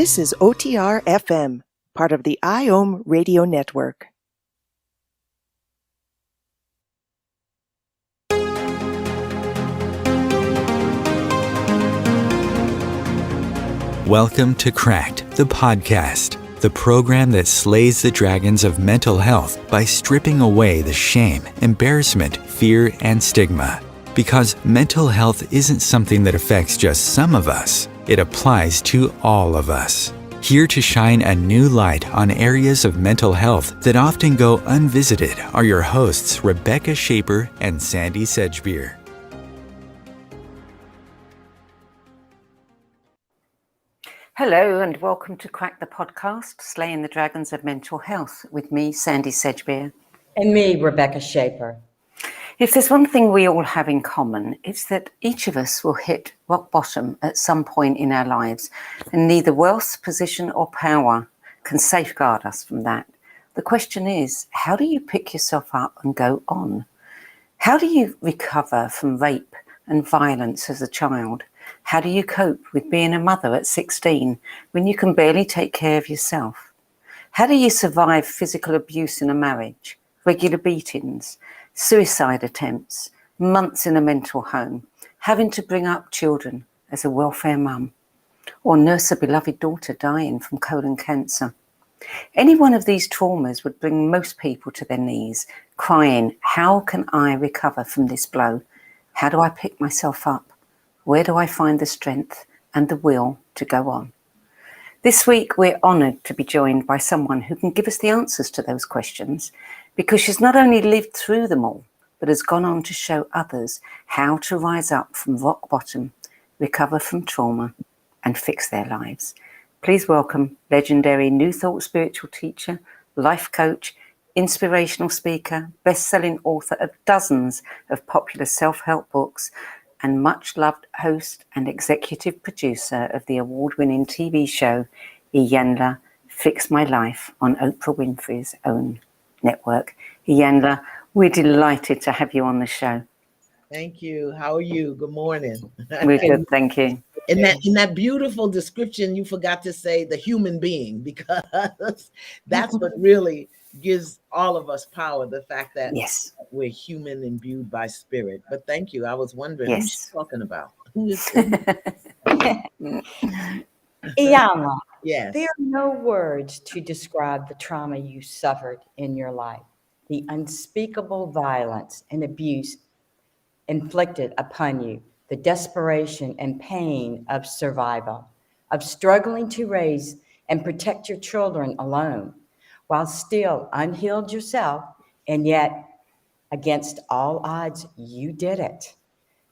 This is OTR FM, part of the IOM radio network. Welcome to Cracked, the podcast, the program that slays the dragons of mental health by stripping away the shame, embarrassment, fear, and stigma. Because mental health isn't something that affects just some of us, it applies to all of us. Here to shine a new light on areas of mental health that often go unvisited are your hosts, Rebecca Shaper and Sandie Sedgbeer. Hello and welcome to Crack the Podcast, Slaying the Dragons of Mental Health, with me, Sandie Sedgbeer. And me, Rebecca Shaper. If there's one thing we all have in common, it's that each of us will hit rock bottom at some point in our lives, and neither wealth, position, or power can safeguard us from that. The question is, how do you pick yourself up and go on? How do you recover from rape and violence as a child? How do you cope with being a mother at 16 when you can barely take care of yourself? How do you survive physical abuse in a marriage, regular beatings, suicide attempts, months in a mental home, having to bring up children as a welfare mum, or nurse a beloved daughter dying from colon cancer? Any one of these traumas would bring most people to their knees, crying, how can I recover from this blow? How do I pick myself up? Where do I find the strength and the will to go on? This week, we're honoured to be joined by someone who can give us the answers to those questions, because she's not only lived through them all, but has gone on to show others how to rise up from rock bottom, recover from trauma, and fix their lives. Please welcome legendary New Thought spiritual teacher, life coach, inspirational speaker, best-selling author of dozens of popular self-help books, and much-loved host and executive producer of the award-winning TV show Iyanla, Fix My Life on Oprah Winfrey's own network. Iyanla, we're delighted to have you on the show. Thank you. How are you? Good morning. We're good, thank you. In that beautiful description, you forgot to say the human being, because that's what really gives all of us power, the fact that Yes, we're human imbued by spirit. But thank you. I was wondering, Yes. who's she talking about? Who is Iyanla, Yes. there are no words to describe the trauma you suffered in your life, the unspeakable violence and abuse inflicted upon you, the desperation and pain of survival, of struggling to raise and protect your children alone, while still unhealed yourself, and yet, against all odds, you did it.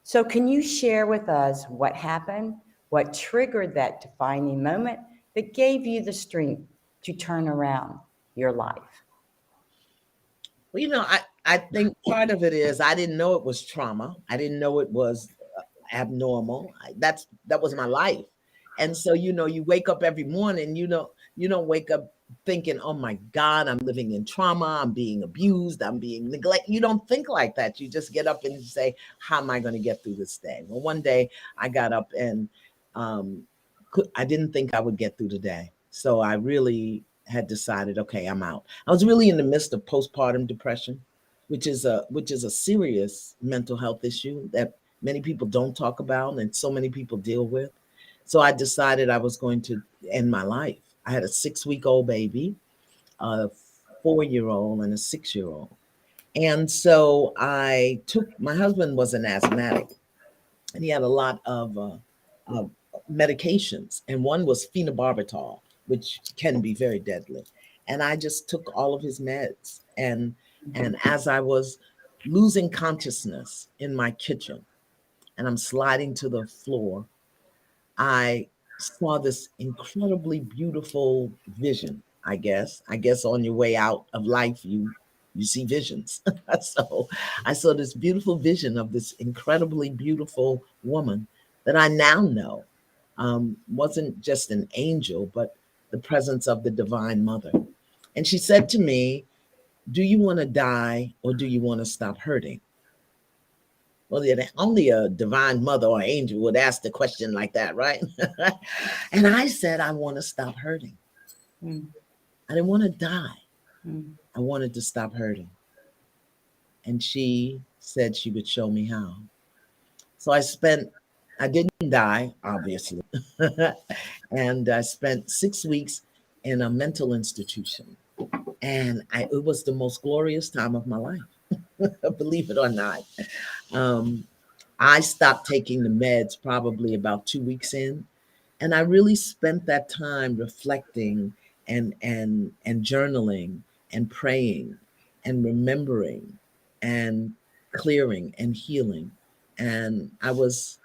So can you share with us what happened, what triggered that defining moment that gave you the strength to turn around your life? Well, I think part of it is I didn't know it was trauma. I didn't know it was abnormal. That was my life. And so, you wake up every morning, you don't wake up thinking, oh my God, I'm living in trauma, I'm being abused, I'm being neglected. You don't think like that. You just get up and say, how am I going to get through this day? Well, one day I got up and I didn't think I would get through the day. So I really had decided, okay, I'm out. I was really in the midst of postpartum depression, which is a serious mental health issue that many people don't talk about and so many people deal with. So I decided I was going to end my life. I had a 6-week-old baby, a 4-year-old, and a 6-year-old. And so my husband was an asthmatic, and he had a lot of medications, and one was phenobarbital, which can be very deadly. And I just took all of his meds. And as I was losing consciousness in my kitchen, and I'm sliding to the floor, I saw this incredibly beautiful vision. I guess on your way out of life, you see visions. So I saw this beautiful vision of this incredibly beautiful woman that I now know wasn't just an angel, but the presence of the Divine Mother. And she said to me, do you want to die or do you want to stop hurting? Well, only a divine mother or angel would ask the question like that, right? And I said, I want to stop hurting. I didn't want to die. I wanted to stop hurting. And she said she would show me how. So I didn't die, obviously. And I spent 6 weeks in a mental institution. And it was the most glorious time of my life, believe it or not. I stopped taking the meds probably about 2 weeks in, and I really spent that time reflecting and journaling and praying and remembering and clearing and healing. And I was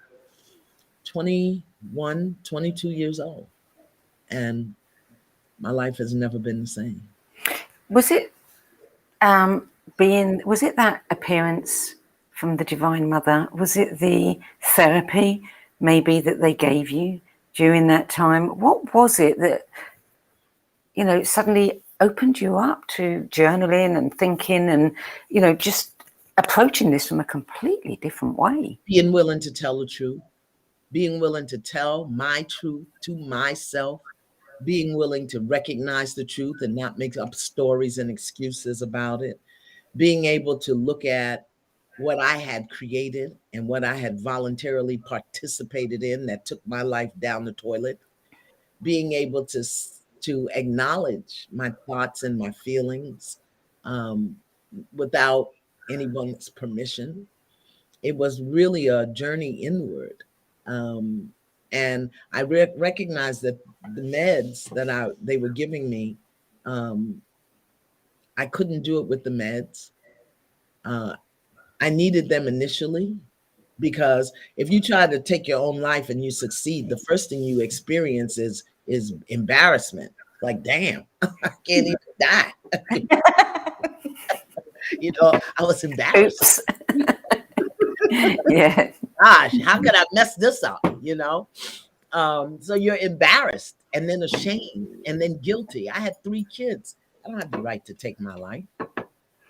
21, 22 years old, and my life has never been the same. Was it was it that appearance from the Divine Mother? Was it the therapy maybe that they gave you during that time? What was it that, suddenly opened you up to journaling and thinking and, just approaching this from a completely different way? Being willing to tell the truth, being willing to tell my truth to myself, being willing to recognize the truth and not make up stories and excuses about it, being able to look at what I had created and what I had voluntarily participated in that took my life down the toilet, being able to acknowledge my thoughts and my feelings without anyone's permission. It was really a journey inward. And I recognized that the meds that they were giving me, I couldn't do it with the meds. I needed them initially, because if you try to take your own life and you succeed, the first thing you experience is embarrassment. Like, damn, I can't even die. I was embarrassed. Oops. Yeah. Gosh, how could I mess this up? So you're embarrassed, and then ashamed, and then guilty. I had 3 kids. I don't have the right to take my life.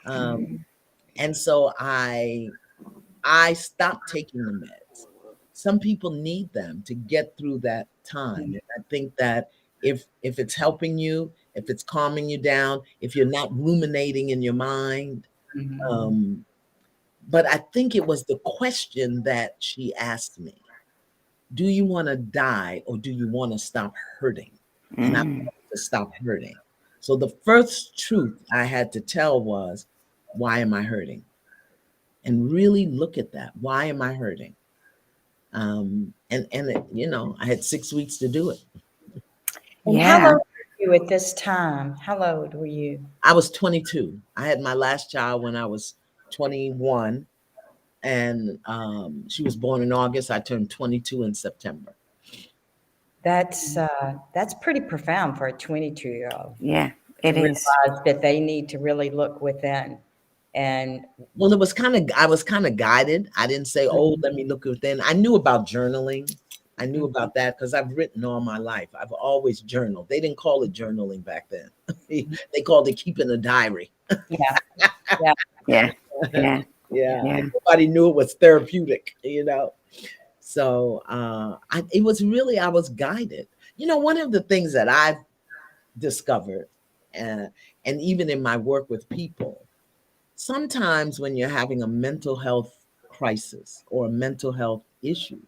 And so I stopped taking the meds. Some people need them to get through that time. And I think that if it's helping you, if it's calming you down, if you're not ruminating in your mind, but I think it was the question that she asked me: do you want to die, or do you want to stop hurting? And I wanted to stop hurting. So the first truth I had to tell was, why am I hurting? And really look at that. Why am I hurting? And I had 6 weeks to do it. And how old were you at this time? How old were you? I was 22. I had my last child when I was 21, and she was born in August. I turned 22 in September. That's pretty profound for a 22-year-old. Yeah, it is. Realize that they need to really look within. And well, I was kind of guided. I didn't say, oh, let me look within. I knew about journaling. I knew about that because I've written all my life. I've always journaled. They didn't call it journaling back then. They called it keeping a diary. Yeah. Nobody knew it was therapeutic, So it was really, I was guided. One of the things that I've discovered, and even in my work with people, sometimes when you're having a mental health crisis or a mental health issue,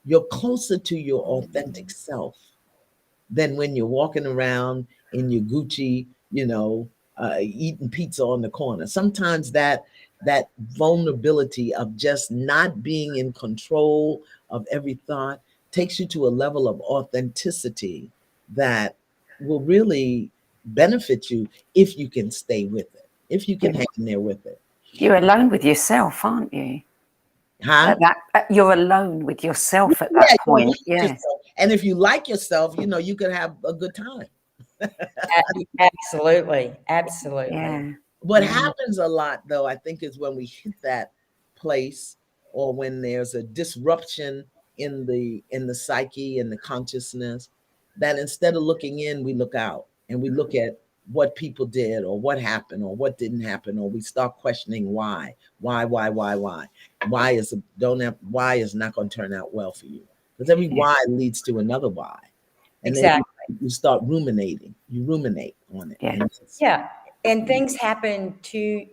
you're closer to your authentic self than when you're walking around in your Gucci, eating pizza on the corner. Sometimes that vulnerability of just not being in control of every thought takes you to a level of authenticity that will really benefit you if you can stay with it, if you can hang in there with it. You're alone with yourself, aren't you? Huh? You're alone with yourself at that point. Yeah. And if you like yourself, you can have a good time. Absolutely. Yeah. What happens a lot, though, I think, is when we hit that place, or when there's a disruption in the psyche and the consciousness, that instead of looking in, we look out and we look at what people did, or what happened, or what didn't happen, or we start questioning why is not going to turn out well for you, because every why leads to another why, and then you start ruminating. You ruminate on it. And things happen to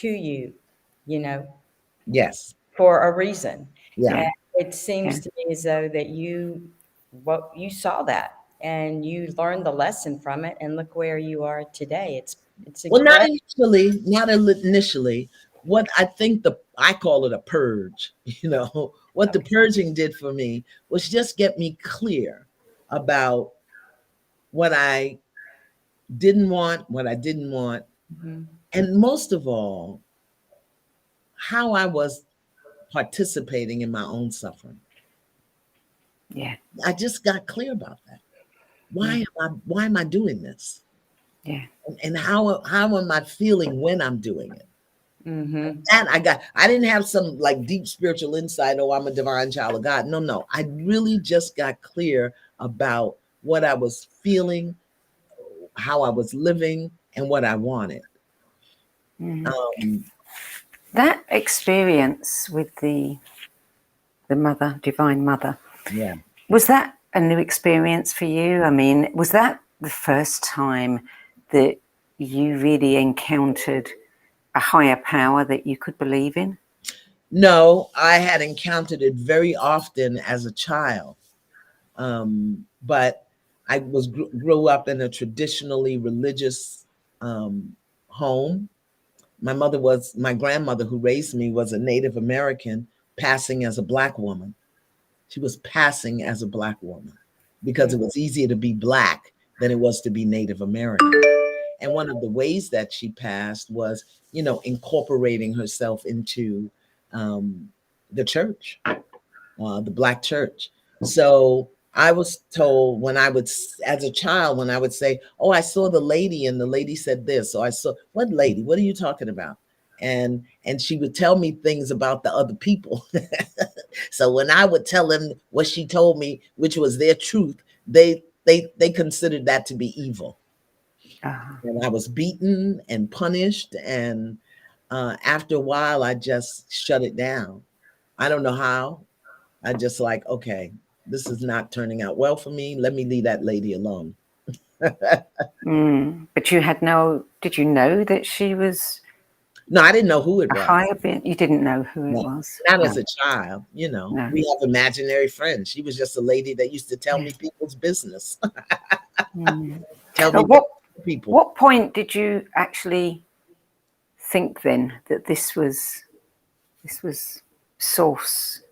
you, Yes, for a reason. Yeah. And it seems to me as though that you saw that and you learned the lesson from it, and look where you are today. It's not initially. What I think I call it a purge. What the purging did for me was just get me clear about what I didn't want, and most of all, how I was participating in my own suffering. Yeah. I just got clear about that. Why am I doing this? Yeah. And how am I feeling when I'm doing it? Mm-hmm. And I didn't have some like deep spiritual insight, oh, I'm a divine child of God. No. I really just got clear about what I was feeling, how I was living, and what I wanted. That experience with the mother, divine mother, was that a new experience for you? I mean, was that the first time that you really encountered a higher power that you could believe in? No, I had encountered it very often as a child, but I grew up in a traditionally religious home. My grandmother who raised me was a Native American, passing as a Black woman. She was passing as a Black woman because it was easier to be Black than it was to be Native American. And one of the ways that she passed was, incorporating herself into the church, the Black church. So I was told as a child, when I would say, "Oh, I saw the lady," and the lady said this. So I saw, "What lady? What are you talking about?" And she would tell me things about the other people. So when I would tell them what she told me, which was their truth, they considered that to be evil. Uh-huh. And I was beaten and punished. And after a while, I just shut it down. I don't know how. I just like, okay, this is not turning out well for me. Let me leave that lady alone. But did you know that she was No, I didn't know who it a was. higher being? You didn't know who it No, was? not No. as a child, No. We have imaginary friends. She was just a lady that used to tell me people's business. Tell me people. What point did you actually think then that this was source?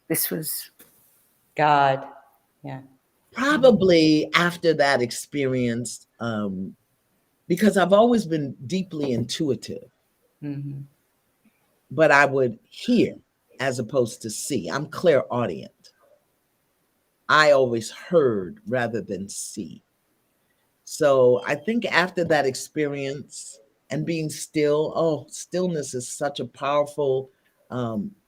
This was God. Yeah. Probably after that experience, because I've always been deeply intuitive, Mm-hmm. but I would hear as opposed to see. I'm clairaudient. I always heard rather than see. So I think after that experience and being still, stillness is such a powerful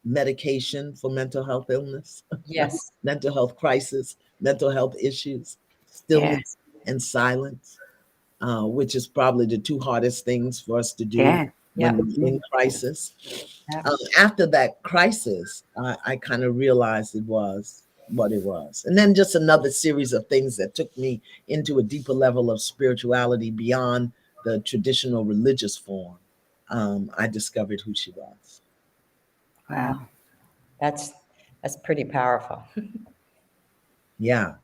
medication for mental health illness, Yes. mental health crisis, mental health issues, stillness and silence, which is probably the two hardest things for us to do when we're in crisis. Yep. After that crisis, I kind of realized it was what it was. And then just another series of things that took me into a deeper level of spirituality beyond the traditional religious form. I discovered who she was. wow. That's pretty powerful. Yeah.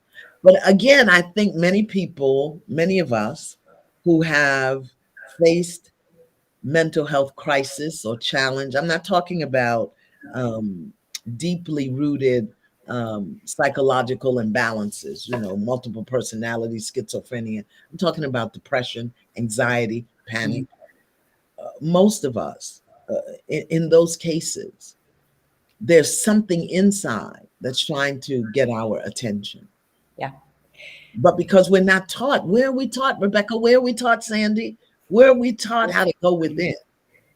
But again, I think many of us who have faced mental health crisis or challenge, I'm not talking about deeply rooted psychological imbalances, multiple personality, schizophrenia. I'm talking about depression, anxiety, panic. Most of us, in those cases, there's something inside that's trying to get our attention. Yeah. But because we're not taught, where are we taught, Rebecca? Where are we taught, Sandie? Where are we taught how to go within?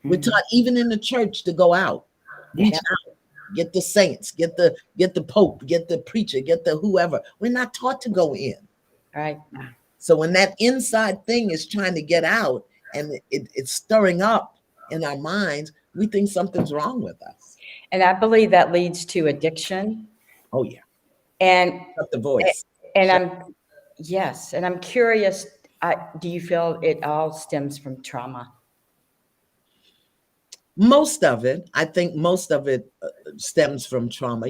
We're taught even in the church to go out, reach out, get the saints, get the Pope, get the preacher, get the whoever. We're not taught to go in. Right. So when that inside thing is trying to get out and it's stirring up in our minds, we think something's wrong with us. And I believe that leads to addiction. Oh yeah. And Shut the voice. and I'm curious, do you feel it all stems from trauma? Most of it, I think most of it stems from trauma.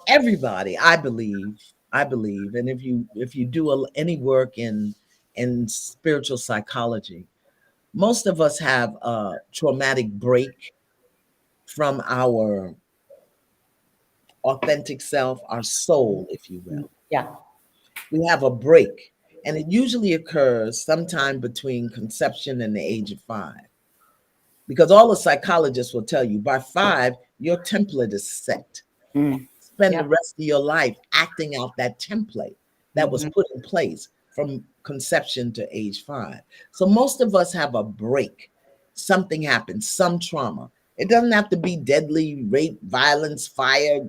Everybody, I believe, and if you do any work in spiritual psychology, most of us have a traumatic break from our authentic self, our soul, if you will. Yeah. We have a break, and it usually occurs sometime between conception and the age of 5. Because all the psychologists will tell you by 5, your template is set. Spend the rest of your life acting out that template that was put in place from conception to age 5. So most of us have a break. Something happens, some trauma. It doesn't have to be deadly rape, violence, fire,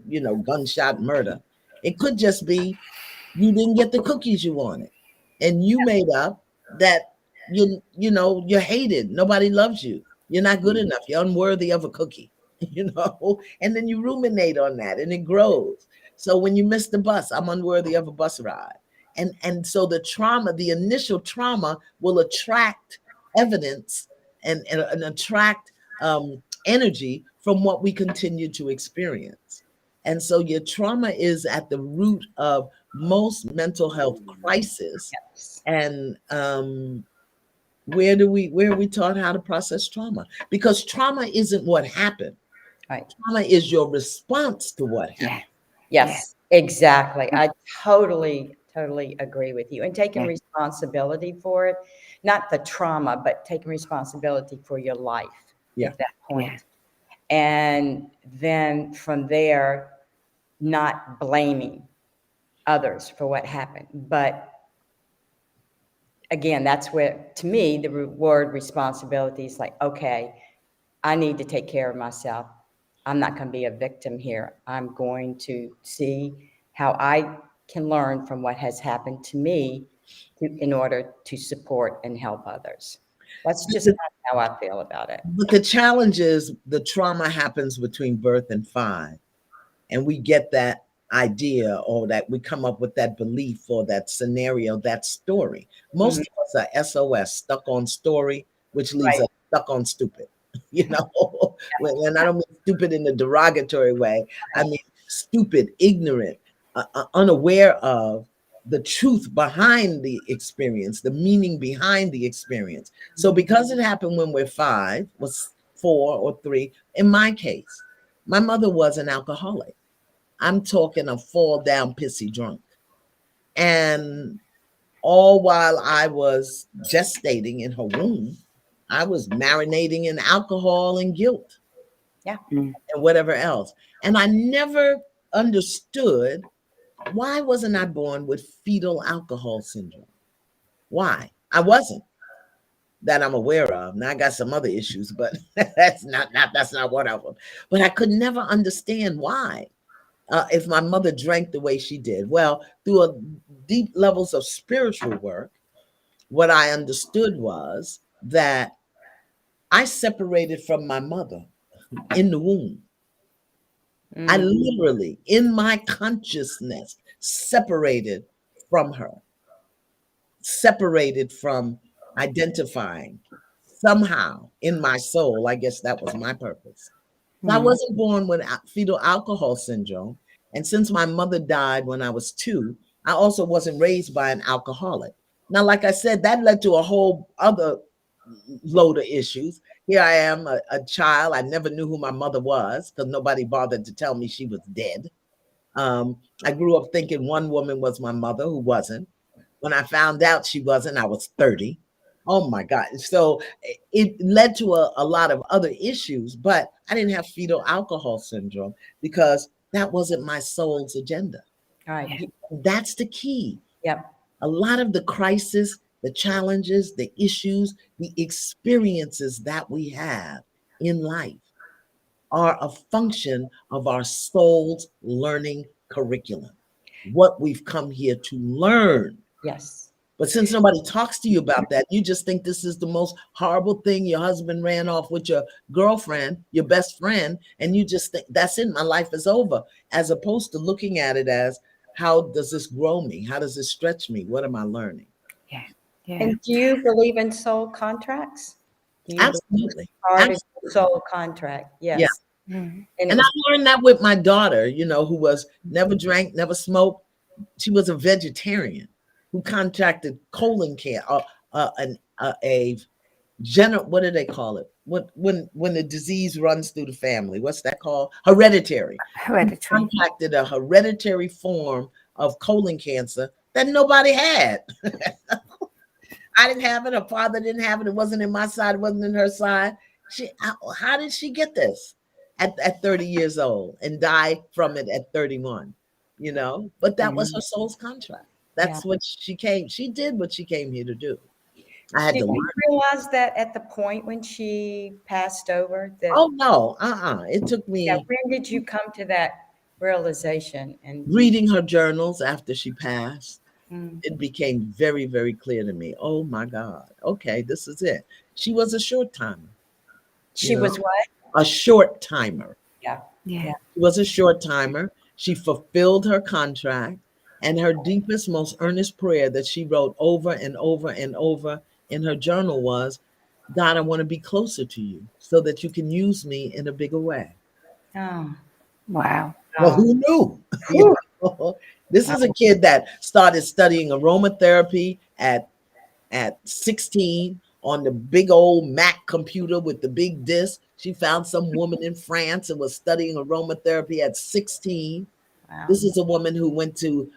gunshot, murder. It could just be you didn't get the cookies you wanted. And you made up that you're hated. Nobody loves you. You're not good enough. You're unworthy of a cookie, and then you ruminate on that and it grows. So when you miss the bus, I'm unworthy of a bus ride. And so the trauma, the initial trauma will attract evidence and attract energy from what we continue to experience. And so your trauma is at the root of most mental health crisis. And where are we taught how to process trauma? Because trauma isn't what happened. Right. Trauma is your response to what happened. Yes. Exactly. I totally, totally agree with you. And taking Yeah. responsibility for it, not the trauma, but taking responsibility for your life Yeah. at that Yeah. point. And then from there, not blaming others for what happened. But again, that's where, to me, the word responsibility is like, okay, I need to take care of myself. I'm not going to be a victim here. I'm going to see how I can learn from what has happened to me in order to support and help others. That's just how I feel about it. But the challenge is the trauma happens between birth and 5. And we get that idea, or that we come up with that belief or that scenario, that story. Most Mhm. of us are SOS, stuck on story, which leaves Right. us stuck on stupid. You know, and I don't mean stupid in a derogatory way. I mean stupid, ignorant, unaware of the truth behind the experience, the meaning behind the experience. So because it happened when we're 5, was 4 or 3, in my case, my mother was an alcoholic. I'm talking a fall down pissy drunk. And all while I was gestating in her womb, I was marinating in alcohol and guilt Yeah. Mm. and whatever else. And I never understood, why wasn't I born with fetal alcohol syndrome? Why? I wasn't, that I'm aware of. Now I got some other issues, but that's not one of them. But I could never understand why. If my mother drank the way she did. Well, through a deep levels of spiritual work, what I understood was that I separated from my mother in the womb. I Mm. literally, in my consciousness, separated from her, separated from identifying somehow in my soul. I guess that was my purpose. So I Mm. wasn't born with fetal alcohol syndrome. And since my mother died when I was 2, I also wasn't raised by an alcoholic. Now, like I said, that led to a whole other load of issues. Here I am, a child. I never knew who my mother was because nobody bothered to tell me she was dead. I grew up thinking one woman was my mother who wasn't. When I found out she wasn't, I was 30. Oh my God. So it led to a lot of other issues, but I didn't have fetal alcohol syndrome because that wasn't my soul's agenda. All right. Yeah. That's the key. Yep. A lot of the crisis, the challenges, the issues, the experiences that we have in life are a function of our soul's learning curriculum, what we've come here to learn. Yes. But since nobody talks to you about that, you just think this is the most horrible thing. Your husband ran off with your girlfriend, your best friend, and you just think, that's it, my life is over, as opposed to looking at it as, how does this grow me? How does this stretch me? What am I learning? Yeah. Yeah. And do you believe in soul contracts? Do you believe Absolutely. part of your Absolutely. soul contract? Yeah. Yes. Mm. And And I learned that with my daughter, who was never drank, never smoked. She was a vegetarian who contracted colon cancer, a general, what do they call it? When the disease runs through the family, what's that called? Hereditary. Who Hereditary. contracted a hereditary form of colon cancer that nobody had. I didn't have it. Her father didn't have it. It wasn't in my side. It wasn't in her side. How did she get this at 30 years old and die from it at 31? But that was her soul's contract. yeah. That's what she did what she came here to do. I had Did to you learn. realize that at the point when she passed over that, Oh no, It took yeah, me when did you come to that realization? And reading her journals after she passed. mm, It became very, very clear to me. Oh my God. Okay, this is it. She was a short timer, you she know, was what? a short timer. Yeah. Yeah. Yeah. She was a short timer. She fulfilled her contract, and her deepest, most earnest prayer that she wrote over and over and over in her journal was, God, I want to be closer to you so that you can use me in a bigger way. Oh, Wow. Well, wow. who knew? Whew. This is a kid that started studying aromatherapy at 16 on the big old Mac computer with the big disk. She found some woman in France and was studying aromatherapy at 16. Wow. This is a woman who went to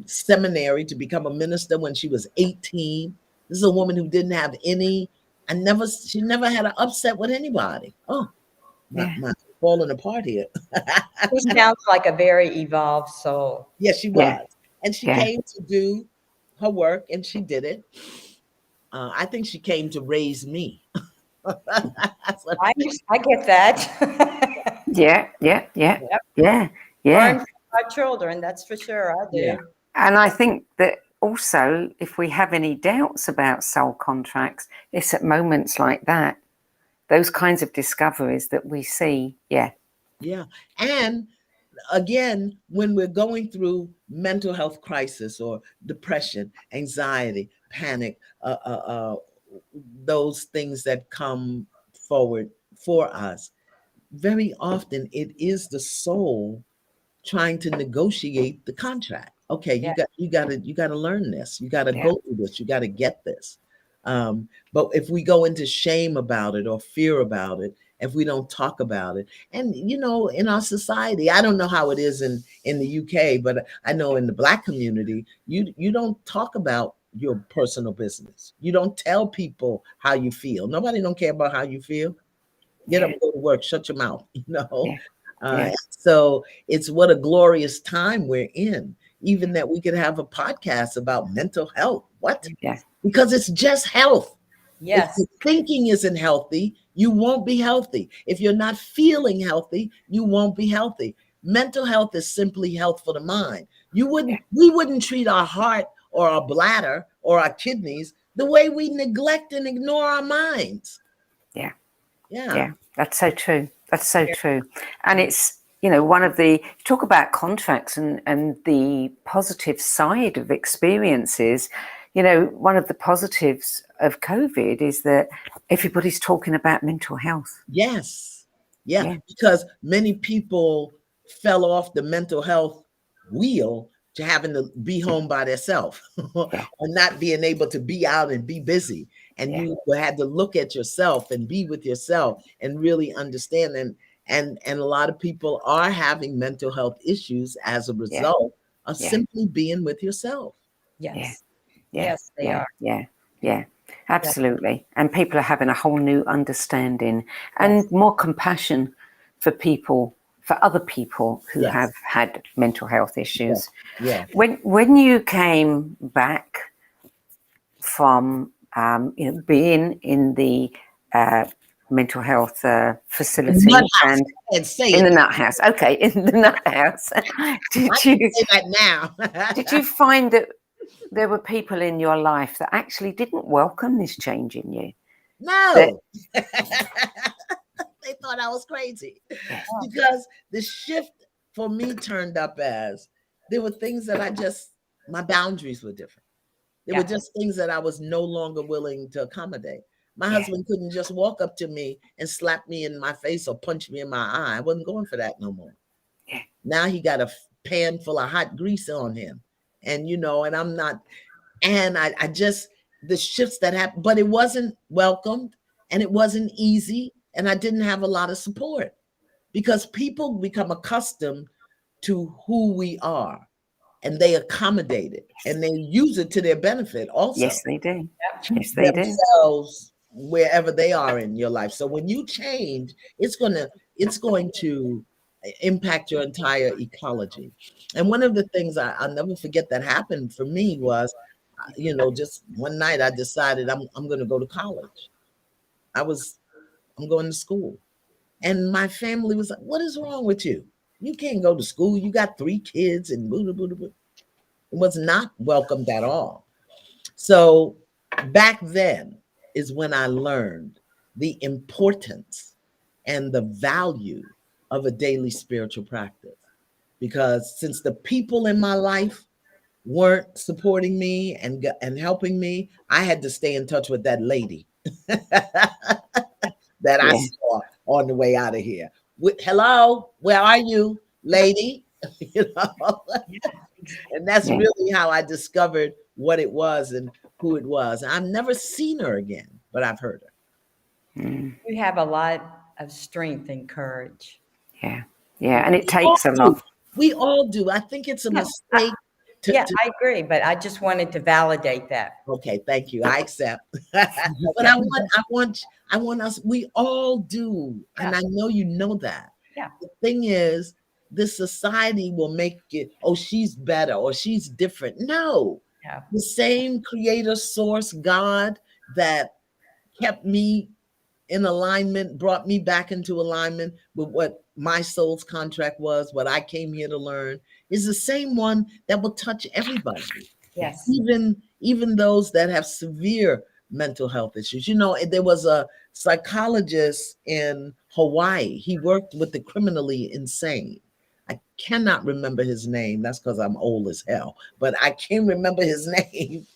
seminary to become a minister when she was 18. This is a woman who didn't have any, she never had an upset with anybody. Oh, Yeah. my falling apart here. She sounds like a very evolved soul. Yes, she Yeah. was. And she Yeah. came to do her work and she did it. I think she came to raise me. That's what I think. I get that. Yeah. Yeah. Yeah. Yep. Yeah. Learn Yeah. from our children, that's for sure. I do. Yeah. And I think that also, if we have any doubts about soul contracts, it's at moments like that, those kinds of discoveries that we see. Yeah. Yeah. And again, when we're going through mental health crisis or depression, anxiety, panic, those things that come forward for us, very often it is the soul trying to negotiate the contract. Okay, Yeah. you got to learn this. You got to Yeah. go through this. You got to get this. But if we go into shame about it or fear about it, if we don't talk about it, and in our society, I don't know how it is in the UK, but I know in the Black community, you don't talk about your personal business. You don't tell people how you feel. Nobody don't care about how you feel. Get up and go to work. Shut your mouth. Yeah. Yeah. So it's what a glorious time we're in. Even that we could have a podcast about mental health. What? Yeah. Because it's just health. Yes. If the thinking isn't healthy, you won't be healthy. If you're not feeling healthy, you won't be healthy. Mental health is simply health for the mind. We wouldn't treat our heart or our bladder or our kidneys the way we neglect and ignore our minds. Yeah. Yeah. Yeah. That's so true. That's so true. And it's, one of the, talk about contracts and the positive side of experiences. One of the positives of COVID is that everybody's talking about mental health. Yes. Yeah. Because many people fell off the mental health wheel to having to be home by themselves or not being able to be out and be busy. And you had to look at yourself and be with yourself and really understand. And a lot of people are having mental health issues as a result of simply being with yourself. Yes. Yeah. Yes, they are. Yeah. Absolutely. And people are having a whole new understanding and more compassion for other people who have had mental health issues. Yeah. When you came back from being in the mental health facility and in the nut house. Okay, in the nut house. Did you say that now? Did you find that there were people in your life that actually didn't welcome this change in you? No. They thought I was crazy because the shift for me turned up as there were things that my boundaries were different. There were just things that I was no longer willing to accommodate. My husband couldn't just walk up to me and slap me in my face or punch me in my eye. I wasn't going for that no more. Yeah. Now he got a pan full of hot grease on him. And, and I'm not, and I just, the shifts that happened, but it wasn't welcomed and it wasn't easy. And I didn't have a lot of support because people become accustomed to who we are. And they accommodate it and they use it to their benefit also. Yes, they do. Yes, they do. Themselves wherever they are in your life. So when you change, it's going to impact your entire ecology. And one of the things I'll never forget that happened for me was, just one night I decided I'm going to go to college. I'm going to school. And my family was like, what is wrong with you? You can't go to school. You got 3 kids and boo, boo, boo, boo. It was not welcomed at all. So back then is when I learned the importance and the value of a daily spiritual practice. Because since the people in my life weren't supporting me and helping me, I had to stay in touch with that lady that I saw on the way out of here. Hello, where are you, lady? And that's really how I discovered what it was and who it was. I've never seen her again, but I've heard her. You have a lot of strength and courage. Yeah. And it takes a lot. We all do. I think it's a mistake Yeah, I agree, but I just wanted to validate that. Okay, thank you. I accept. But I want us, we all do. And Yeah. I know you know that. Yeah. The thing is, this society will make it, oh, she's better or she's different. No. Yeah. The same creator source God that kept me in alignment, brought me back into alignment with what my soul's contract was, what I came here to learn, is the same one that will touch everybody. Yes. Even those that have severe mental health issues. You know, there was a psychologist in Hawaii. He worked with the criminally insane. I cannot remember his name. That's because I'm old as hell, but I can't remember his name.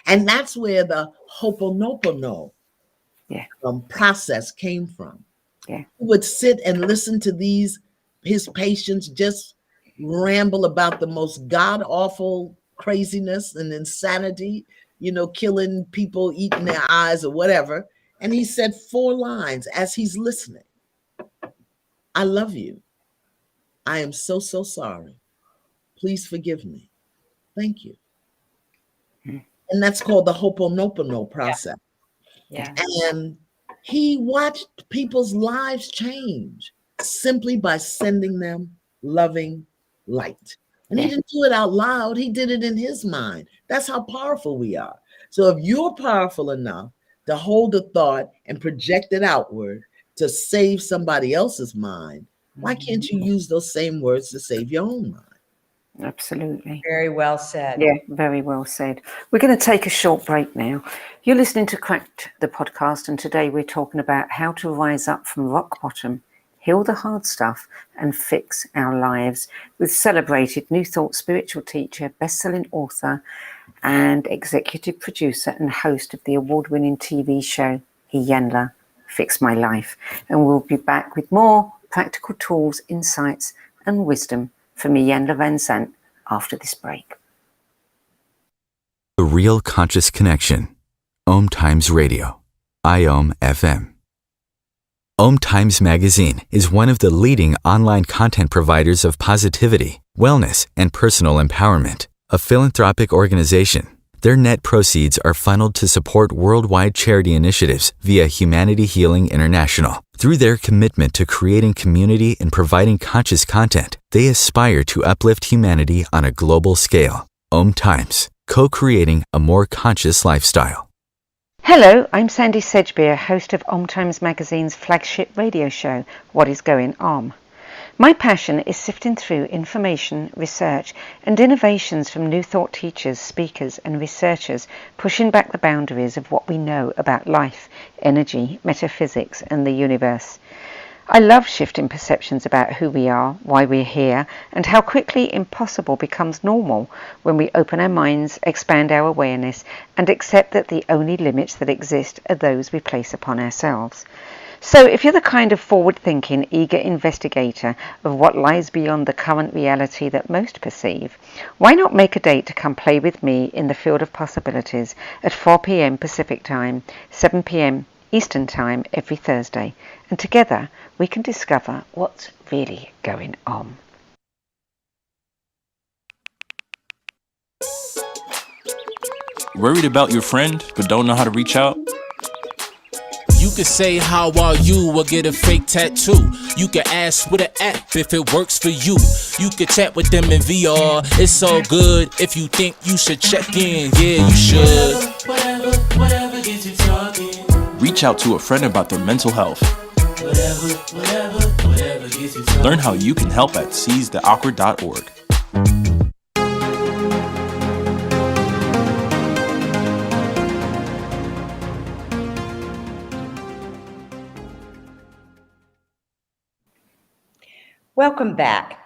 And that's where the Ho'oponopono process came from. Yeah. He would sit and listen to his patients just ramble about the most god awful craziness and insanity, you know, killing people, eating their eyes or whatever. And he said 4 lines as he's listening. I love you. I am so, so sorry. Please forgive me. Thank you. And that's called the Ho'oponopono process. Yeah. And he watched people's lives change simply by sending them loving light. And he didn't do it out loud. He did it in his mind. That's how powerful we are. So if you're powerful enough to hold a thought and project it outward to save somebody else's mind, why can't you use those same words to save your own mind? Absolutely. Very well said. Yeah, very well said. We're going to take a short break now. You're listening to Cracked, the podcast, and today we're talking about how to rise up from rock bottom, heal the hard stuff, and fix our lives with celebrated New Thought spiritual teacher, best-selling author, and executive producer and host of the award-winning TV show, Iyanla, Fix My Life. And we'll be back with more practical tools, insights, and wisdom from Iyanla Vanzant after this break. The Real Conscious Connection. Om Times Radio. IOM FM. Om Times Magazine is one of the leading online content providers of positivity, wellness, and personal empowerment. A philanthropic organization, their net proceeds are funneled to support worldwide charity initiatives via Humanity Healing International. Through their commitment to creating community and providing conscious content, they aspire to uplift humanity on a global scale. Om Times, co-creating a more conscious lifestyle. Hello, I'm Sandie Sedgbeer, host of Om Times Magazine's flagship radio show, What is Going On? My passion is sifting through information, research, and innovations from New Thought teachers, speakers, and researchers pushing back the boundaries of what we know about life, energy, metaphysics, and the universe. I love shifting perceptions about who we are, why we're here, and how quickly impossible becomes normal when we open our minds, expand our awareness, and accept that the only limits that exist are those we place upon ourselves. So if you're the kind of forward-thinking, eager investigator of what lies beyond the current reality that most perceive, why not make a date to come play with me in the field of possibilities at 4 p.m. Pacific Time, 7 p.m. Eastern Time every Thursday, and together we can discover what's really going on. Worried about your friend but don't know how to reach out? You could say how are you or get a fake tattoo. You could ask with an app if it works for you. You could chat with them in VR. It's all good if you think you should check in. Yeah, you should. Whatever gets you talking. Reach out to a friend about their mental health. Whatever gets you talking. Learn how you can help at seizetheawkward.org. Welcome back.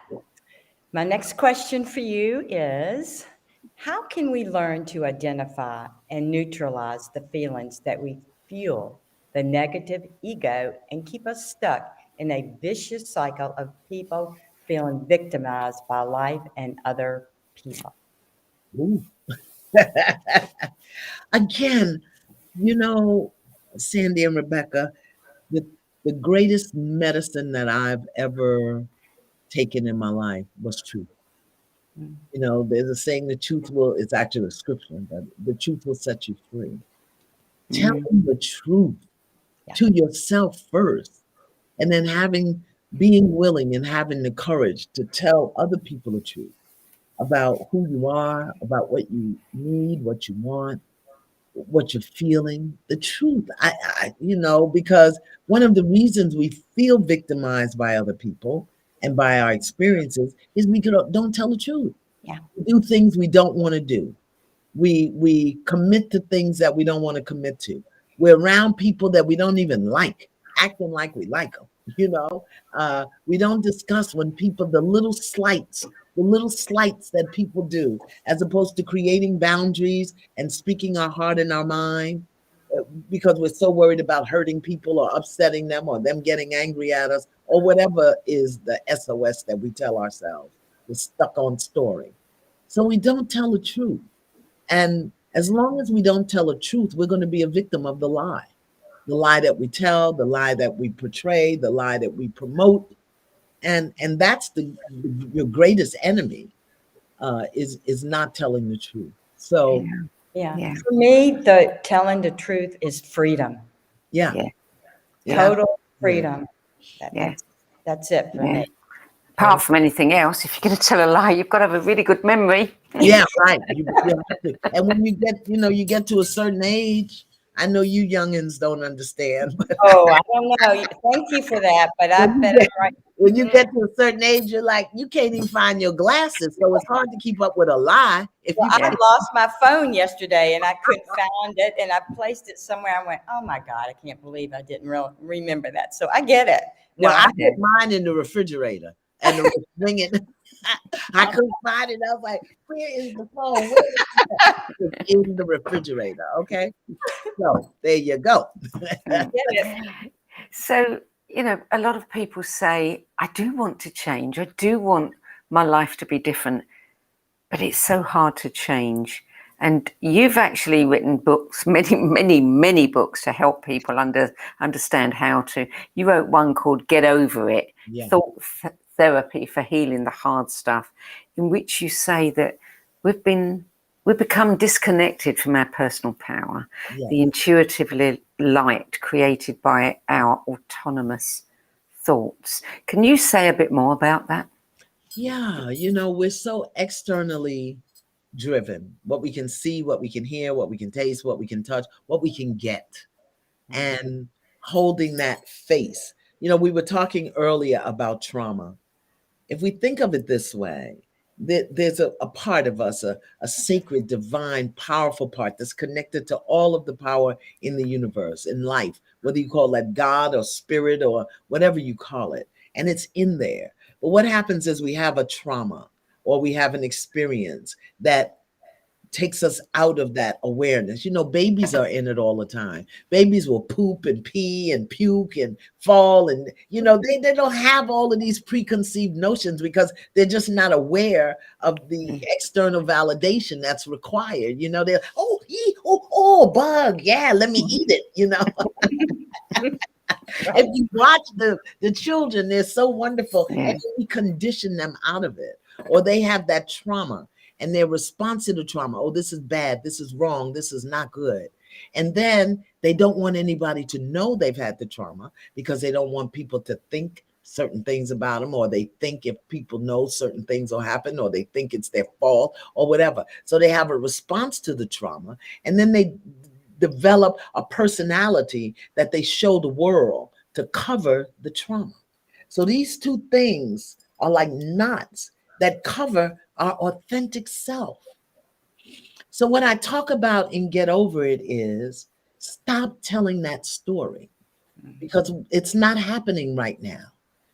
My next question for you is, how can we learn to identify and neutralize the feelings that we fuel the negative ego and keep us stuck in a vicious cycle of people feeling victimized by life and other people? Ooh. Again, you know, Sandie and Rebecca, the greatest medicine that I've ever taken in my life was truth. You know, there's a saying, the truth will, it's actually a scripture, but the truth will set you free. Telling the truth to yourself first, and then being willing and having the courage to tell other people the truth about who you are, about what you need, what you want, what you're feeling, the truth. Because one of the reasons we feel victimized by other people and by our experiences is we don't tell the truth. Yeah. We do things we don't want to do. We commit to things that we don't want to commit to. We're around people that we don't even like, acting like we like them. We don't discuss when people, the little slights that people do, as opposed to creating boundaries and speaking our heart and our mind, because we're so worried about hurting people or upsetting them or them getting angry at us or whatever is the SOS that we tell ourselves, the stuck on story. So we don't tell the truth. And as long as we don't tell the truth, we're going to be a victim of the lie that we tell, the lie that we portray, the lie that we promote. And that's your greatest enemy, is not telling the truth. So yeah. For me, the telling the truth is freedom. Yeah. Total freedom. That's it for me. Apart from anything else, if you're going to tell a lie, you've got to have a really good memory. Yeah, right. You have to. And when you get to a certain age, I know you youngins don't understand. But Oh, I don't know. Thank you for that, but I better right. When you get to a certain age, you're like, you can't even find your glasses. So it's hard to keep up with a lie. I lost my phone yesterday and I couldn't find it, and I placed it somewhere. I went, oh my God, I can't believe I didn't remember that. So I get it. Well, I put mine in the refrigerator and it was ringing. I couldn't find it. I was like, where is the phone? It's in the refrigerator. Okay. So there you go. So, a lot of people say, I do want to change. I do want my life to be different, but it's so hard to change. And you've actually written books, many, many, many books to help people understand how to. You wrote one called Get Over It, Thought Therapy for Healing the Hard Stuff, in which you say that we've become disconnected from our personal power, the intuitive light created by our autonomous thoughts. Can you say a bit more about that? Yeah, we're so externally driven. What we can see, what we can hear, what we can taste, what we can touch, what we can get, and holding that face. We were talking earlier about trauma. If we think of it this way, there's a part of us, a sacred, divine, powerful part that's connected to all of the power in the universe, in life, whether you call that God or spirit or whatever you call it. And it's in there. But what happens is we have a trauma or we have an experience that takes us out of that awareness. Babies are in it all the time. Babies will poop and pee and puke and fall. And, they don't have all of these preconceived notions because they're just not aware of the external validation that's required. They're, bug. Yeah, let me eat it, If you watch the children, they're so wonderful. And we condition them out of it, or they have that trauma. And their response to the trauma, oh, this is bad, this is wrong, this is not good. And then they don't want anybody to know they've had the trauma because they don't want people to think certain things about them, or they think if people know certain things will happen, or they think it's their fault or whatever. So they have a response to the trauma, and then they develop a personality that they show the world to cover the trauma. So these two things are like knots that cover our authentic self. So what I talk about in Get Over It is stop telling that story, because it's not happening right now.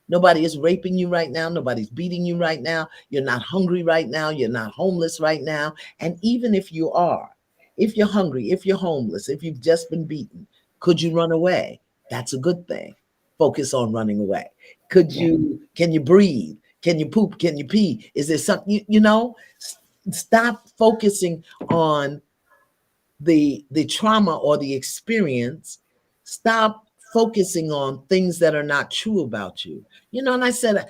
Nobody is raping you right now. Nobody's beating you right now. You're not hungry right now. You're not homeless right now. And even if you are, if you're hungry, if you're homeless, if you've just been beaten, could you run away? That's a good thing. Focus on running away. Can you breathe? Can you poop? Can you pee? Is there something, stop focusing on the trauma or the experience. Stop focusing on things that are not true about you. You know, and I said,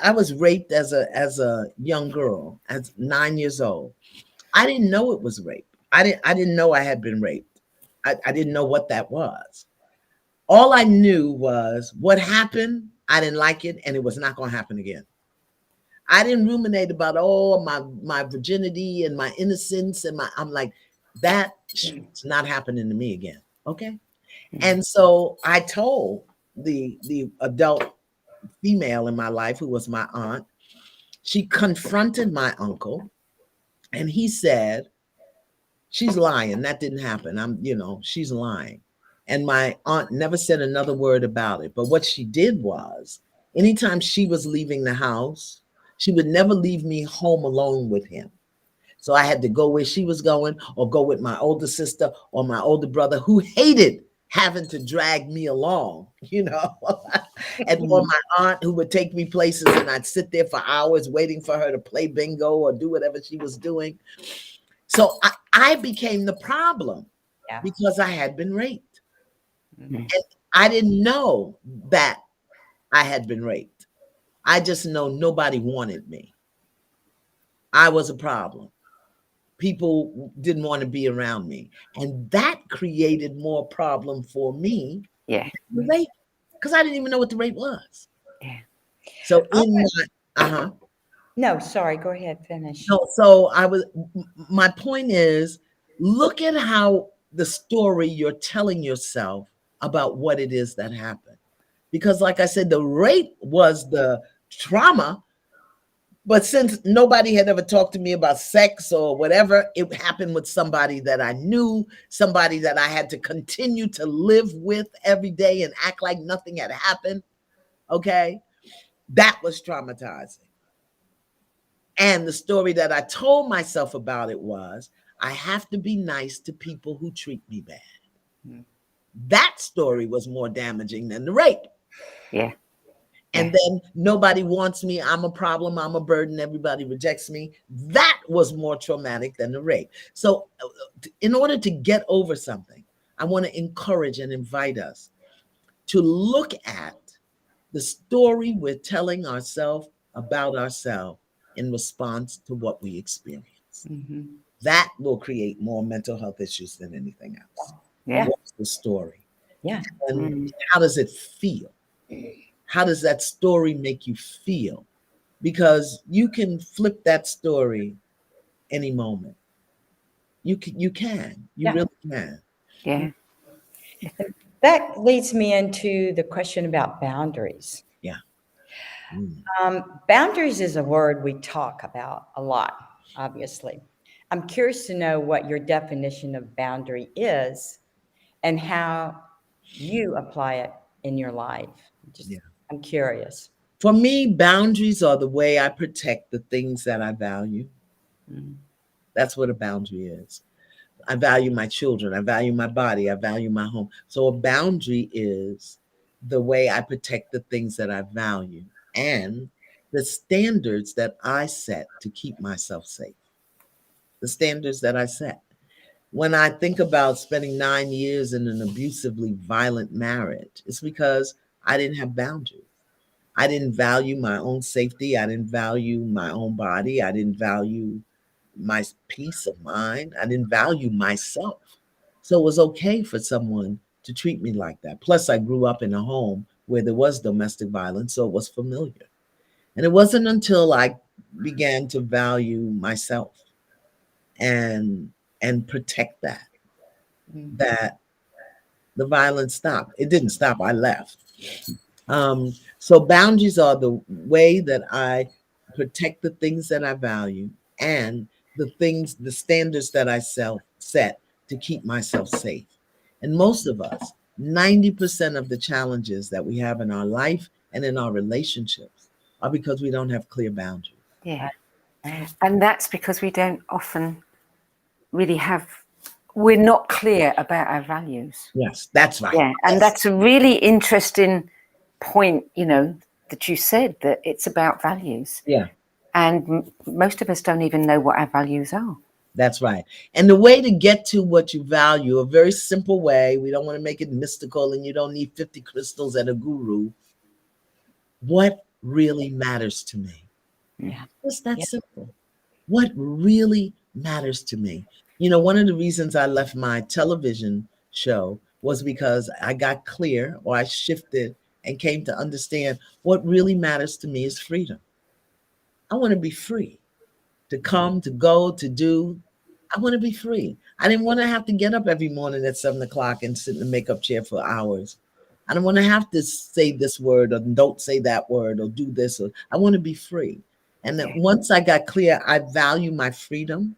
I was raped as a young girl, at 9 years old. I didn't know it was rape. I didn't know I had been raped. I didn't know what that was. All I knew was what happened. I didn't like it, and it was not going to happen again. I didn't ruminate about my virginity and my innocence and I'm like, that's not happening to me again. Okay. And so I told the adult female in my life, who was my aunt. She confronted my uncle, and he said, she's lying. That didn't happen. She's lying. And my aunt never said another word about it. But what she did was, anytime she was leaving the house, she would never leave me home alone with him. So I had to go where she was going, or go with my older sister or my older brother, who hated having to drag me along, and or my aunt, who would take me places, and I'd sit there for hours waiting for her to play bingo or do whatever she was doing. So I became the problem because I had been raped. And I didn't know that I had been raped. I just know nobody wanted me. I was a problem. People didn't want to be around me. And that created more problem for me. Yeah. Than the rape, because I didn't even know what the rape was. Yeah. So No, sorry, go ahead, finish. No, my point is, look at how the story you're telling yourself about what it is that happened. Because like I said, the rape was the trauma, but since nobody had ever talked to me about sex or whatever, it happened with somebody that I knew, somebody that I had to continue to live with every day and act like nothing had happened. Okay. That was traumatizing. And the story that I told myself about it was, I have to be nice to people who treat me bad. That story was more damaging than the rape. Yeah. And then nobody wants me. I'm a problem. I'm a burden. Everybody rejects me. That was more traumatic than the rape. So in order to get over something, I want to encourage and invite us to look at the story we're telling ourselves about ourselves in response to what we experience. That will create more mental health issues than anything else. Yeah. What's the story? Yeah. And how does it feel? How does that story make you feel? Because you can flip that story any moment. You can. You really can. Yeah. That leads me into the question about boundaries. Yeah. Boundaries is a word we talk about a lot, obviously. I'm curious to know what your definition of boundary is and how you apply it in your life. I'm curious. For me, boundaries are the way I protect the things that I value. That's what a boundary is. I value my children. I value my body. I value my home. So a boundary is the way I protect the things that I value and the standards that I set to keep myself safe. The standards that I set. When I think about spending 9 years in an abusively violent marriage, it's because I didn't have boundaries. I didn't value my own safety. I didn't value my own body. I didn't value my peace of mind. I didn't value myself. So it was okay for someone to treat me like that. Plus, I grew up in a home where there was domestic violence, so it was familiar. And it wasn't until I began to value myself and protect that the violence stopped. It didn't stop. I left. So boundaries are the way that I protect the things that I value and the standards that I set to keep myself safe. And most of us, 90% of the challenges that we have in our life and in our relationships are because we don't have clear boundaries. Yeah. And that's because we don't often really we're not clear about our values. Yes, that's right. Yeah. And that's a really interesting point, that you said, that it's about values. Yeah. And most of us don't even know what our values are. That's right. And the way to get to what you value, a very simple way, we don't want to make it mystical and you don't need 50 crystals and a guru. What really matters to me? Yeah. It's that Yeah. simple. What really matters to me? You know, one of the reasons I left my television show was because I got clear, or I shifted and came to understand what really matters to me is freedom. I want to be free to come, to go, to do. I want to be free. I didn't want to have to get up every morning at 7 o'clock and sit in the makeup chair for hours. I don't want to have to say this word or don't say that word or do this. Or I want to be free. And then once I got clear, I value my freedom.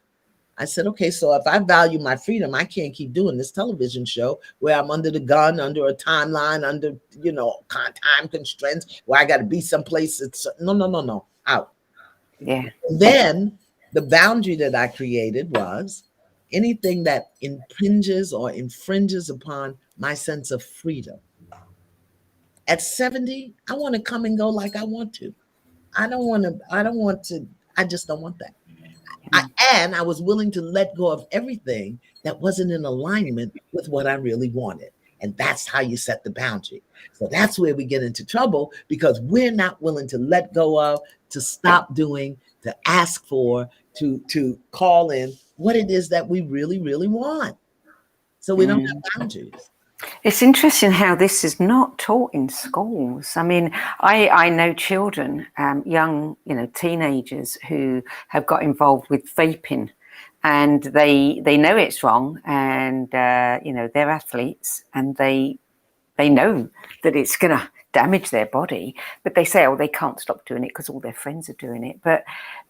I said, okay, so if I value my freedom, I can't keep doing this television show where I'm under the gun, under a timeline, under, time constraints, where I got to be someplace. It's no, out. Yeah. Then the boundary that I created was anything that impinges or infringes upon my sense of freedom. At 70, I want to come and go like I want to. I just don't want that. And I was willing to let go of everything that wasn't in alignment with what I really wanted. And that's how you set the boundary. So that's where we get into trouble, because we're not willing to let go of, to stop doing, to ask for, to call in what it is that we really, really want. So we don't have boundaries. It's interesting how this is not taught in schools. I mean, I know children, young, teenagers who have got involved with vaping, and they know it's wrong, and they're athletes, and they know that it's going to damage their body, but they say, oh, they can't stop doing it because all their friends are doing it. But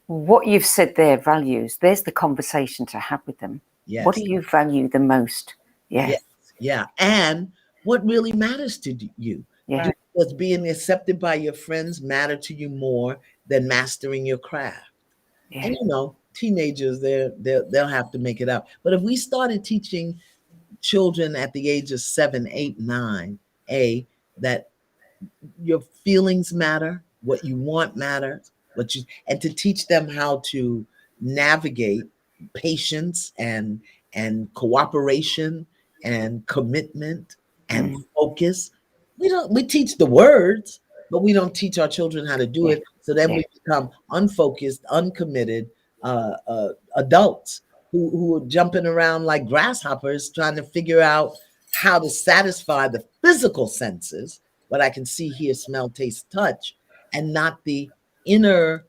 what you've said there, values, there's the conversation to have with them. Yes. What do you value the most? Yes. Yeah. And what really matters to you? Yeah. Does being accepted by your friends matter to you more than mastering your craft? Yeah. And teenagers, they'll have to make it up. But if we started teaching children at the age of 7, 8, 9, that your feelings matter, what you want matters, and to teach them how to navigate patience and cooperation and commitment and focus. We teach the words, but we don't teach our children how to do it. So then we become unfocused, uncommitted adults who are jumping around like grasshoppers trying to figure out how to satisfy the physical senses, what I can see, hear, smell, taste, touch, and not the inner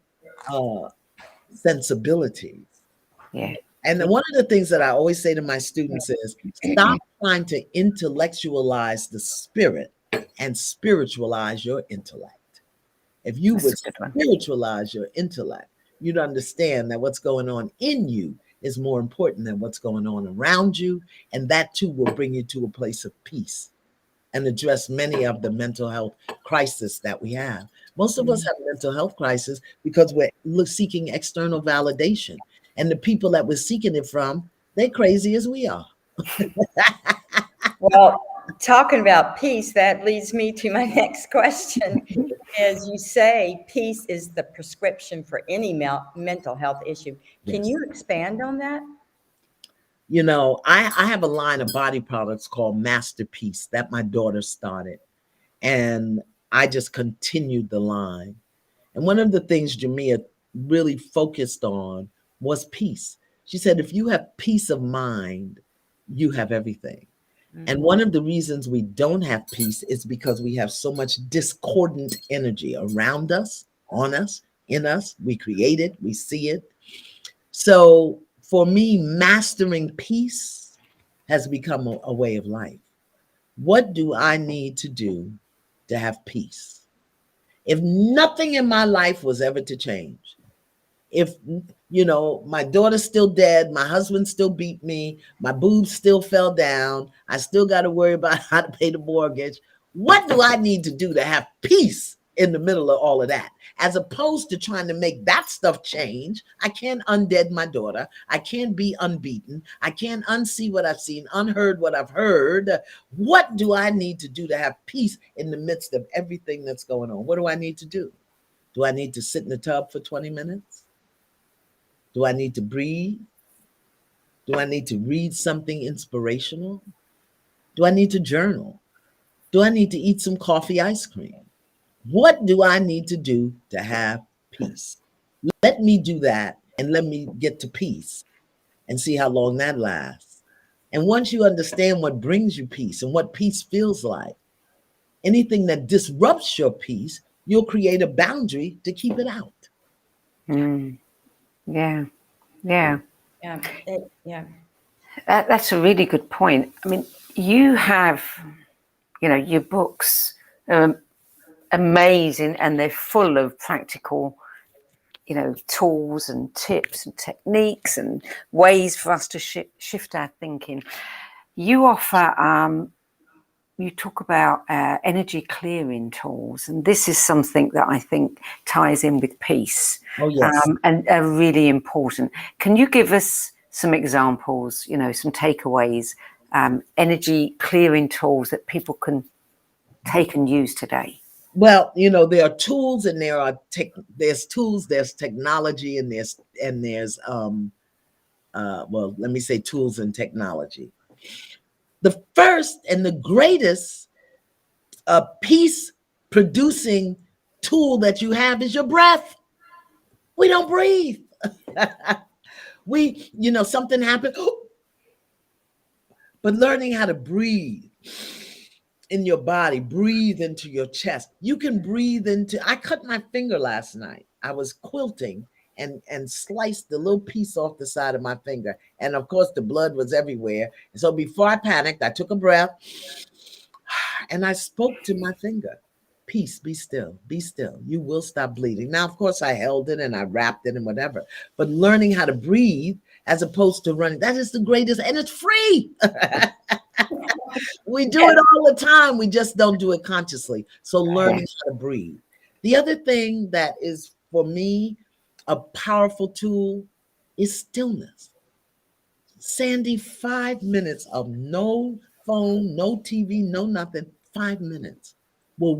sensibilities. Yeah. And one of the things that I always say to my students is stop trying to intellectualize the spirit and spiritualize your intellect. If you would spiritualize your intellect, you'd understand that what's going on in you is more important than what's going on around you. And that too will bring you to a place of peace and address many of the mental health crises that we have. Most of us have mental health crisis because we're seeking external validation. And the people that we're seeking it from, they're crazy as we are. Well, talking about peace, that leads me to my next question. As you say, peace is the prescription for any mental health issue. Can you expand on that? I have a line of body products called Masterpiece that my daughter started. And I just continued the line. And one of the things Jamia really focused on was peace. She said, if you have peace of mind, you have everything. And one of the reasons we don't have peace is because we have so much discordant energy around us, on us, in us. We create it, we see it. So for me, mastering peace has become a way of life. What do I need to do to have peace? If nothing in my life was ever to change, if my daughter's still dead, my husband still beat me, my boobs still fell down, I still got to worry about how to pay the mortgage, what do I need to do to have peace in the middle of all of that? As opposed to trying to make that stuff change. I can't undead my daughter. I can't be unbeaten. I can't unsee what I've seen, unheard what I've heard. What do I need to do to have peace in the midst of everything that's going on? What do I need to do? Do I need to sit in the tub for 20 minutes? Do I need to breathe? Do I need to read something inspirational? Do I need to journal? Do I need to eat some coffee ice cream? What do I need to do to have peace? Let me do that and let me get to peace and see how long that lasts. And once you understand what brings you peace and what peace feels like, anything that disrupts your peace, you'll create a boundary to keep it out. Yeah. Yeah. Yeah. That's a really good point. I mean, you have, your books are amazing, and they're full of practical, tools and tips and techniques and ways for us to shift our thinking. You offer, you talk about energy clearing tools, and this is something that I think ties in with peace. Oh, yes. And are really important. Can you give us some examples, some takeaways, energy clearing tools that people can take and use today? Well, there are tools and there's tools, there's technology, and there's well, let me say tools and technology. The first and the greatest peace producing tool that you have is your breath. We don't breathe. Something happened, but learning how to breathe in your body, breathe into your chest. You can breathe I cut my finger last night. I was quilting and sliced the little piece off the side of my finger. And of course, the blood was everywhere. And so before I panicked, I took a breath and I spoke to my finger. Peace, be still, be still. You will stop bleeding. Now, of course, I held it and I wrapped it and whatever. But learning how to breathe as opposed to running, that is the greatest, and it's free. We do it all the time. We just don't do it consciously. So learning how to breathe. The other thing that is, for me, a powerful tool is stillness. Sandie, 5 minutes of no phone, no TV, no nothing, 5 minutes will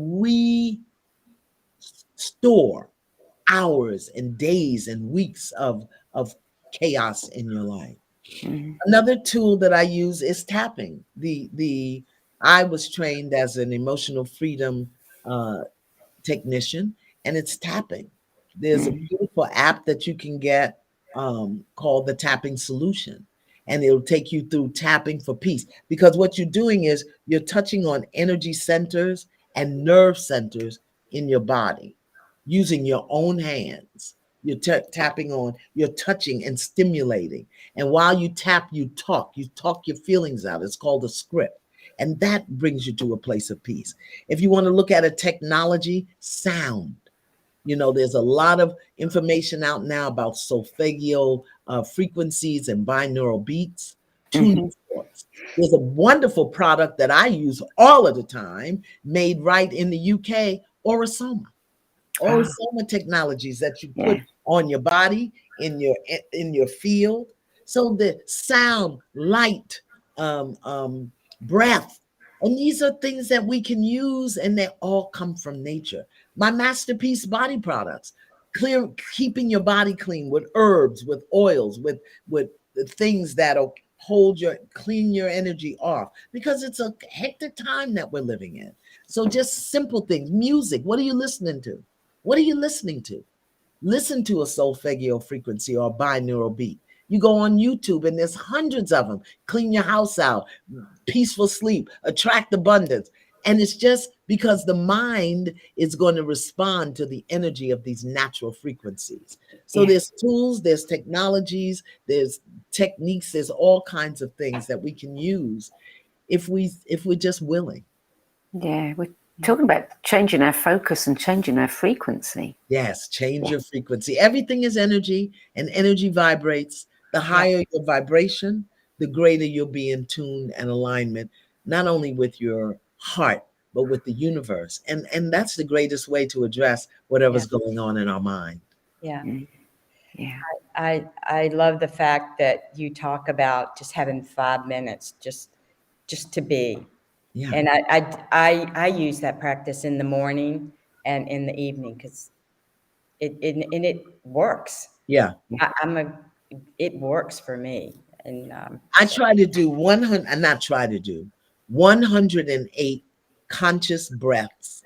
restore hours and days and weeks of chaos in your life. Mm-hmm. Another tool that I use is tapping. I was trained as an emotional freedom technician, and it's tapping. There's a beautiful app that you can get called the Tapping Solution, and it'll take you through tapping for peace. Because what you're doing is you're touching on energy centers and nerve centers in your body using your own hands. You're tapping on, you're touching and stimulating. And while you tap, you talk your feelings out. It's called a script. And that brings you to a place of peace. If you want to look at a technology, sound. There's a lot of information out now about solfeggio frequencies and binaural beats. Tuning forks. There's a wonderful product that I use all of the time, made right in the UK, Orasoma. Orasoma technologies that you put on your body, in your field. So the sound, light, breath, and these are things that we can use, and they all come from nature. My Masterpiece body products, keeping your body clean with herbs, with oils, with the things that'll clean your energy off, because it's a hectic time that we're living in. So just simple things. Music. What are you listening to? What are you listening to? Listen to a solfeggio frequency or a binaural beat. You go on YouTube and there's hundreds of them. Clean your house out, peaceful sleep, attract abundance. And it's just because the mind is going to respond to the energy of these natural frequencies. So there's tools, there's technologies, there's techniques, there's all kinds of things that we can use if we're just willing. Yeah, we're talking about changing our focus and changing our frequency. Yes, change your frequency. Everything is energy, and energy vibrates. The higher your vibration, the greater you'll be in tune and alignment, not only with your heart, but with the universe. And that's the greatest way to address whatever's going on in our mind. Yeah. Yeah. I love the fact that you talk about just having 5 minutes just to be. Yeah. And I use that practice in the morning and in the evening, because it works. Yeah. It works for me. And I try to do 108 conscious breaths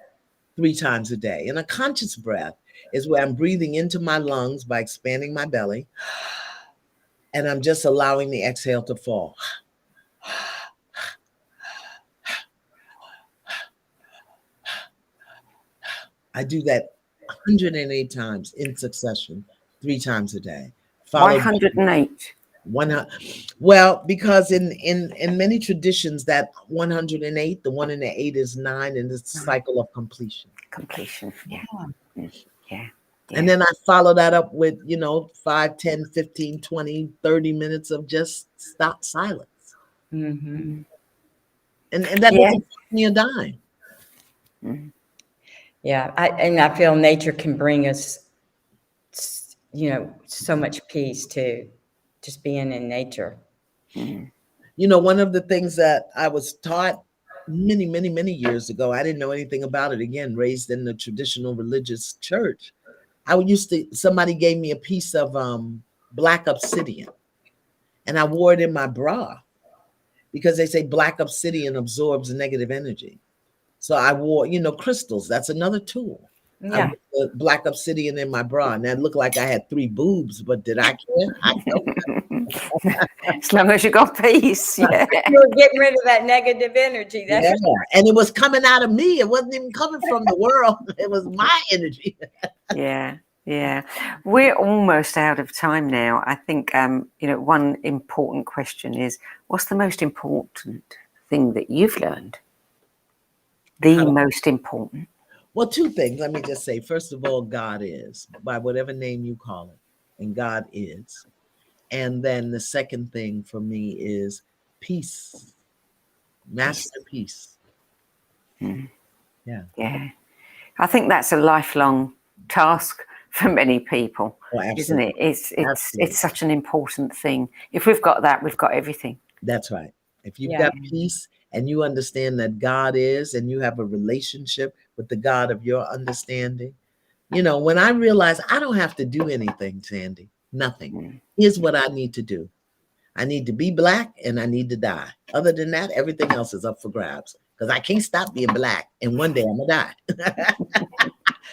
3 times a day. And a conscious breath is where I'm breathing into my lungs by expanding my belly, and I'm just allowing the exhale to fall. I do that 108 times in succession, 3 times a day. Why Followed by 108? 100. Well, because in many traditions, that 108, the 1 and the 8 is 9, and it's a cycle of completion. Completion. Yeah. Yeah. And then I follow that up with, 5, 10, 15, 20, 30 minutes of just stop silence. mhm. And that Yeah. doesn't cost me a dime. Yeah, I feel nature can bring us, so much peace too, just being in nature. One of the things that I was taught many, many, many years ago, I didn't know anything about it. Again, raised in the traditional religious church. Somebody gave me a piece of black obsidian, and I wore it in my bra because they say black obsidian absorbs negative energy. So I wore, crystals. That's another tool. I Yeah. wore the black obsidian in my bra, and that looked like I had 3 boobs, but did I care? I don't. As long as you got peace. Yeah. You're getting rid of that negative energy. That's Yeah, and it was coming out of me. It wasn't even coming from the world. It was my energy. Yeah. Yeah. We're almost out of time now. I think, one important question is, what's the most important thing that you've learned? The most important. Well, 2 things. Let me just say, first of all, God is, by whatever name you call it, and God is. And then the second thing for me is peace. Master peace. Yeah. Yeah. I think that's a lifelong task for many people, isn't it? It's such an important thing. If we've got that, we've got everything. That's right. If you've Yeah. got peace and you understand that God is, and you have a relationship with the God of your understanding, when I realize I don't have to do anything, Sandie, nothing. Here's what I need to do. I need to be Black, and I need to die. Other than that, everything else is up for grabs, because I can't stop being Black, and one day I'm gonna die.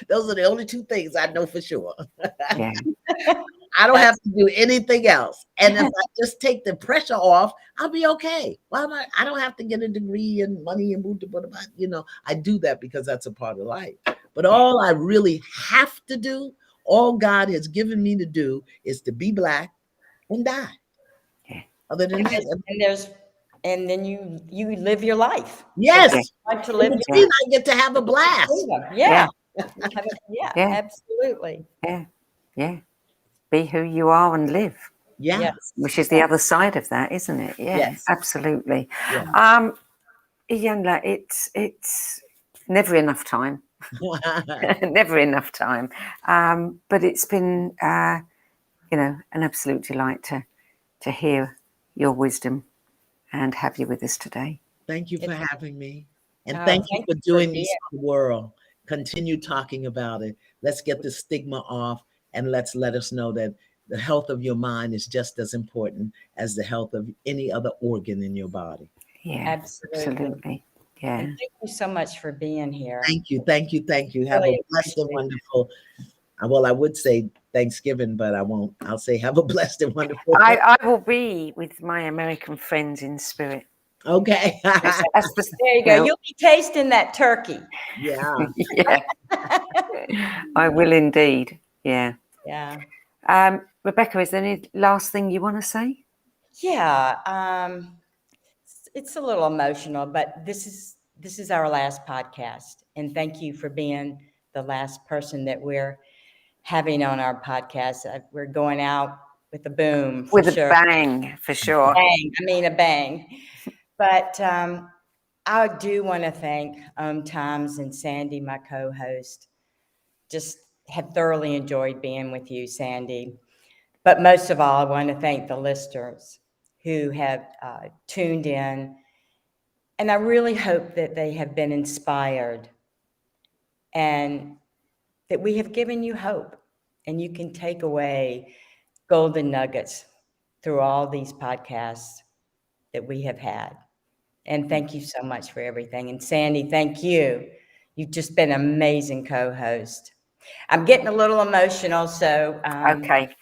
Those are the only 2 things I know for sure. Yeah. I don't have to do anything else. And if I just take the pressure off, I'll be okay. I don't have to get a degree and money and I do that because that's a part of life. But all I really have to do, all God has given me to do, is to be Black and die. Yeah. Other than that, and then you live your life. yes. Like to live In your between, I get to have a blast. Yeah. Yeah. Absolutely. Yeah. Yeah. Be who you are and live. Yeah. Yes. Which is the other side of that, isn't it? Yeah, Yes. absolutely. Yeah. Iyanla, it's never enough time. Never enough time. But it's been, an absolute delight to hear your wisdom and have you with us today. Thank you for having me. And Oh, thank you thank for you for doing being this for the world. Continue talking about it. Let's get the stigma off, and let's let us know that the health of your mind is just as important as the health of any other organ in your body. Yeah, Absolutely. Yeah. And thank you so much for being here. Thank you. Thank you. Thank you. Have Really a blessed and appreciate it. wonderful. Well, I would say Thanksgiving, but I won't. I'll say have a blessed and wonderful. I will be with my American friends in spirit. Okay. There you go. You'll be tasting that turkey. Yeah. Yeah. I will indeed. Yeah. Yeah. Rebecca, is there any last thing you want to say? Yeah. It's a little emotional, but this is our last podcast. And thank you for being the last person that we're having on our podcast. We're going out with a boom. For With sure. a bang, for sure. Bang. I mean, a bang. But I do want to thank Times and Sandie, my co-host. Just have thoroughly enjoyed being with you, Sandie. But most of all, I want to thank the listeners who have tuned in. And I really hope that they have been inspired and that we have given you hope, and you can take away golden nuggets through all these podcasts that we have had. And thank you so much for everything. And Sandie, thank you. You've just been an amazing co-host. I'm getting a little emotional, so Okay.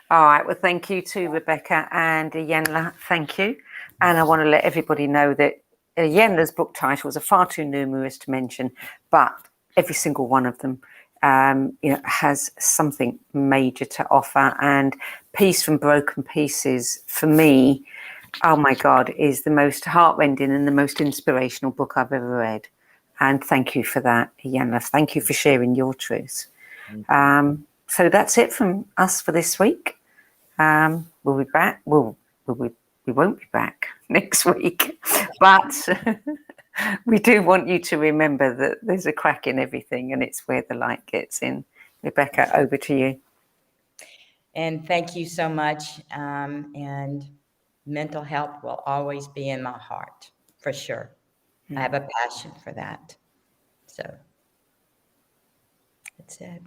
All right. Well, thank you to Rebecca and Iyanla. Thank you. And I want to let everybody know that Iyanla's book titles are far too numerous to mention, but every single one of them, has something major to offer. And Peace from Broken Pieces, for me, oh my God, is the most heartrending and the most inspirational book I've ever read. And thank you for that, Iyanla. Thank you for sharing your truth. So that's it from us for this week. We'll be back. We won't be back next week, but we do want you to remember that there's a crack in everything, and it's where the light gets in. Rebecca, over to you. and thank you so much. And mental health will always be in my heart, for sure. I have a passion for that. So that's it.